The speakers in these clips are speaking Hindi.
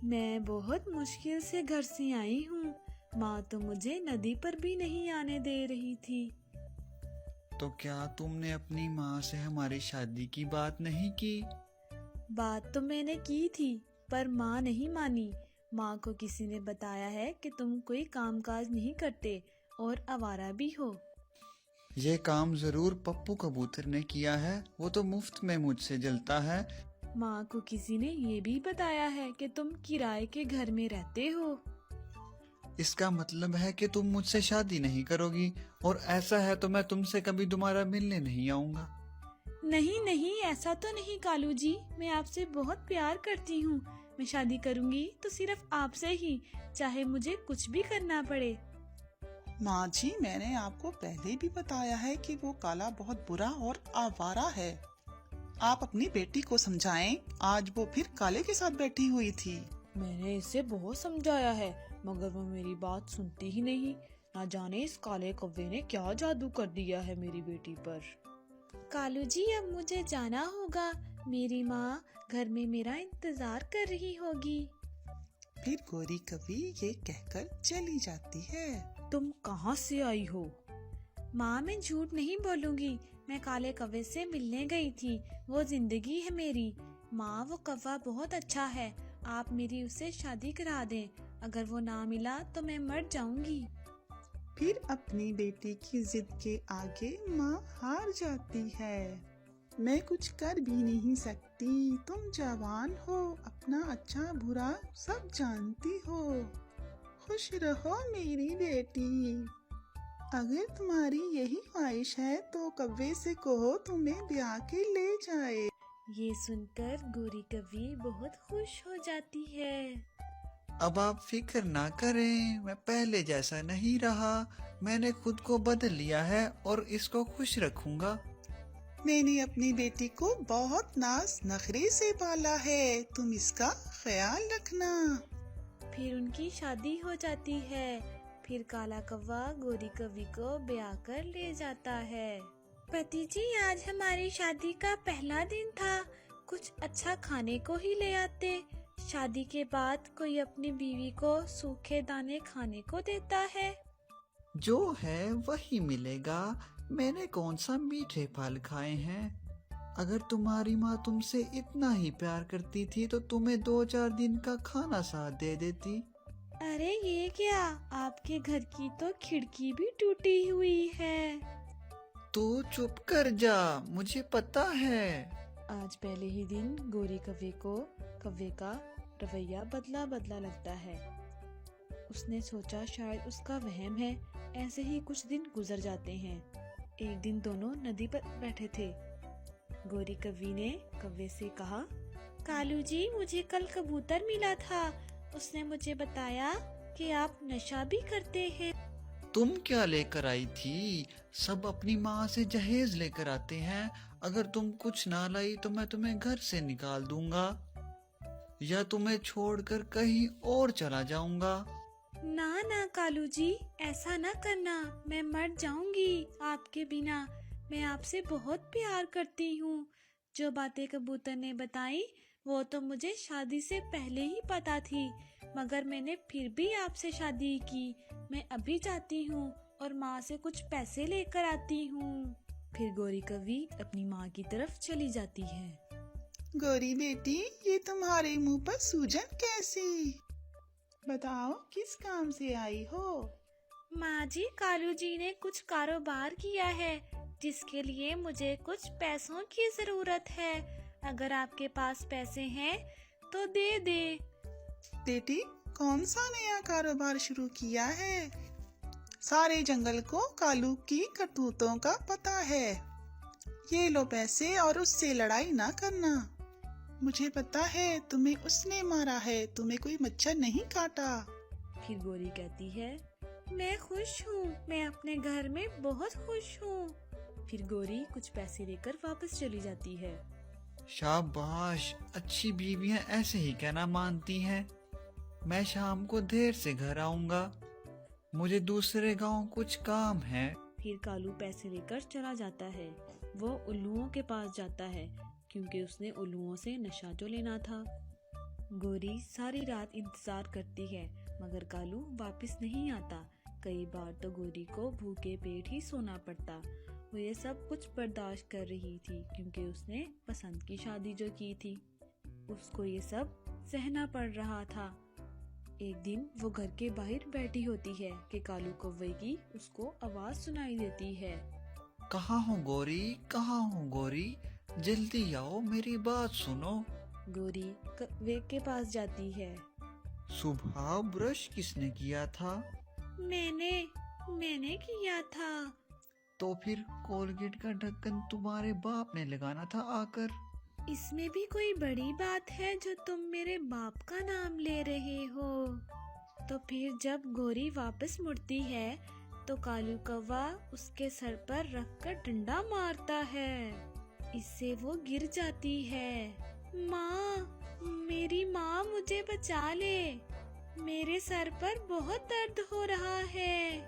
मैं बहुत मुश्किल से घर से आई हूँ। माँ तो मुझे नदी पर भी नहीं आने दे रही थी। तो क्या तुमने अपनी माँ से हमारी शादी की बात नहीं की? बात तो मैंने की थी, पर माँ नहीं मानी। माँ को किसी ने बताया है कि तुम कोई कामकाज नहीं करते और आवारा भी हो। ये काम जरूर पप्पू कबूतर ने किया है, वो तो मुफ्त में मुझसे जलता है। माँ को किसी ने ये भी बताया है कि तुम किराए के घर में रहते हो। इसका मतलब है कि तुम मुझसे शादी नहीं करोगी, और ऐसा है तो मैं तुमसे कभी दोबारा मिलने नहीं आऊंगा। नहीं नहीं, ऐसा तो नहीं कालू जी, मैं आपसे बहुत प्यार करती हूँ। मैं शादी करूँगी तो सिर्फ आपसे ही, चाहे मुझे कुछ भी करना पड़े। माँ जी, मैंने आपको पहले भी बताया है कि वो काला बहुत बुरा और आवारा है। आप अपनी बेटी को समझाएं, आज वो फिर काले के साथ बैठी हुई थी। मैंने इसे बहुत समझाया है, मगर वो मेरी बात सुनती ही नहीं। ना जाने इस काले कौवे ने क्या जादू कर दिया है मेरी बेटी पर। कालू जी, अब मुझे जाना होगा। मेरी माँ घर में मेरा इंतजार कर रही होगी। फिर गोरी कवि ये कहकर चली जाती है। तुम कहाँ से आई हो? माँ, मैं झूठ नहीं बोलूंगी। मैं काले कौवे से मिलने गई थी। वो जिंदगी है मेरी। माँ, वो कौवा बहुत अच्छा है। आप मेरी उससे शादी करा दें। अगर वो ना मिला तो मैं मर जाऊंगी। फिर अपनी बेटी की जिद के आगे माँ हार जाती है। मैं कुछ कर भी नहीं सकती, तुम जवान हो, अपना अच्छा बुरा सब जानती हो। खुश रहो मेरी बेटी। अगर तुम्हारी यही ख्वाहिश है तो कव्वे से कहो तुम्हें ब्याह के ले जाए। ये सुनकर गोरी कवि बहुत खुश हो जाती है। अब आप फिक्र ना करें, मैं पहले जैसा नहीं रहा। मैंने खुद को बदल लिया है और इसको खुश रखूंगा। मैंने अपनी बेटी को बहुत नाज नखरे से पाला है, तुम इसका ख्याल रखना। फिर उनकी शादी हो जाती है। फिर काला कौवा गोरी कवि को ब्याह कर ले जाता है। पति जी, आज हमारी शादी का पहला दिन था। कुछ अच्छा खाने को ही ले आते। शादी के बाद कोई अपनी बीवी को सूखे दाने खाने को देता है। जो है वही मिलेगा। मैंने कौन सा मीठे फल खाए हैं। अगर तुम्हारी माँ तुमसे इतना ही प्यार करती थी तो तुम्हें 2-4 दिन का खाना साथ दे देती। अरे ये क्या, आपके घर की तो खिड़की भी टूटी हुई है। तो चुप कर जा, मुझे पता है। आज पहले ही दिन गोरी कव्वे का रवैया बदला बदला लगता है। उसने सोचा शायद उसका वहम है। ऐसे ही कुछ दिन गुजर जाते हैं। एक दिन दोनों नदी पर बैठे थे। गोरी कवि ने कव्वे से कहा, कालू जी, मुझे कल कबूतर मिला था। उसने मुझे बताया कि आप नशा भी करते हैं। तुम क्या लेकर आई थी? सब अपनी माँ से जहेज लेकर आते हैं। अगर तुम कुछ ना लाई तो मैं तुम्हें घर से निकाल दूंगा, या तुम्हें छोड़कर कहीं और चला जाऊंगा। ना ना कालू जी, ऐसा ना करना। मैं मर जाऊंगी आपके बिना। मैं आपसे बहुत प्यार करती हूँ। जो बातें कबूतर ने बताई वो तो मुझे शादी से पहले ही पता थी, मगर मैंने फिर भी आपसे शादी की। मैं अभी जाती हूँ और माँ से कुछ पैसे लेकर आती हूँ। फिर गोरी कवि अपनी माँ की तरफ चली जाती है। गोरी बेटी, ये तुम्हारे मुंह पर सूजन कैसी? बताओ किस काम से आई हो? माँ जी, कालू जी ने कुछ कारोबार किया है जिसके लिए मुझे कुछ पैसों की जरूरत है। अगर आपके पास पैसे हैं तो दे दे। बेटी, कौन सा नया कारोबार शुरू किया है? सारे जंगल को कालू की करतूतों का पता है। ये लो पैसे और उससे लड़ाई ना करना। मुझे पता है तुम्हें उसने मारा है, तुम्हें कोई मच्छर नहीं काटा। फिर गोरी कहती है, मैं खुश हूँ, मैं अपने घर में बहुत खुश हूँ। फिर गोरी कुछ पैसे लेकर वापस चली जाती है। शाबाश, अच्छी बीवियां ऐसे ही कहना मानती हैं। मैं शाम को देर से घर आऊंगा, मुझे दूसरे गांव कुछ काम है। फिर कालू पैसे लेकर चला जाता है। वो उल्लुओं के पास जाता है क्योंकि उसने उल्लुओं से नशा जो लेना था। गोरी सारी रात इंतजार करती है मगर कालू वापस नहीं आता। कई बार तो गोरी को भूखे पेट ही सोना पड़ता। वो ये सब कुछ बर्दाश्त कर रही थी क्योंकि उसने पसंद की शादी जो की थी, उसको ये सब सहना पड़ रहा था। एक दिन वो घर के बाहर बैठी होती है कि कालू कौवे की उसको आवाज सुनाई देती है। कहाँ हो गोरी, कहाँ हो गोरी, जल्दी आओ मेरी बात सुनो। गोरी कौवे के पास जाती है। सुबह ब्रश किसने किया था? मैंने किया था। तो फिर कोलगेट का ढक्कन तुम्हारे बाप ने लगाना था आकर। इसमें भी कोई बड़ी बात है जो तुम मेरे बाप का नाम ले रहे हो? तो फिर जब गोरी वापस मुड़ती है तो कालू कौवा उसके सर पर रखकर डंडा मारता है। इससे वो गिर जाती है। माँ, मेरी माँ, मुझे बचा ले, मेरे सर पर बहुत दर्द हो रहा है।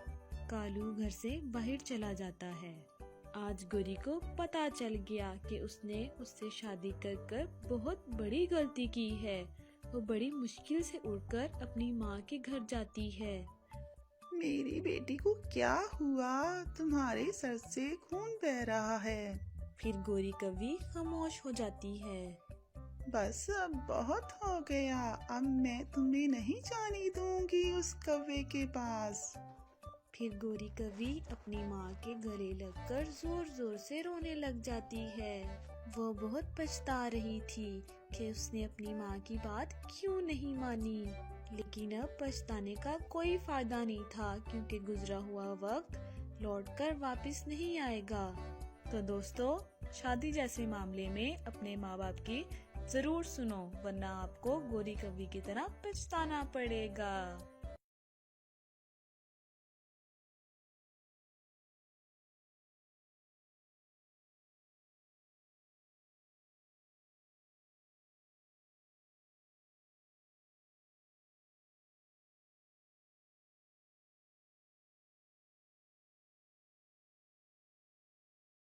कालू घर से बाहर चला जाता है। आज गोरी को पता चल गया कि उसने उससे शादी कर बहुत बड़ी गलती की है। वो बड़ी मुश्किल से उड़कर अपनी माँ के घर जाती है। मेरी बेटी को क्या हुआ? तुम्हारे सर से खून बह रहा है। फिर गोरी कौवी खामोश हो जाती है। बस अब बहुत हो गया, अब मैं तुम्हें नहीं जाने दूंगी उस कौवे के पास। फिर गोरी कौवी अपनी माँ के गले लगकर जोर जोर से रोने लग जाती है। वो बहुत पछता रही थी कि उसने अपनी माँ की बात क्यों नहीं मानी, लेकिन अब पछताने का कोई फायदा नहीं था क्योंकि गुजरा हुआ वक्त लौटकर वापस नहीं आएगा। तो दोस्तों, शादी जैसे मामले में अपने माँ बाप की जरूर सुनो, वरना आपको गोरी कौवी की तरह पछताना पड़ेगा।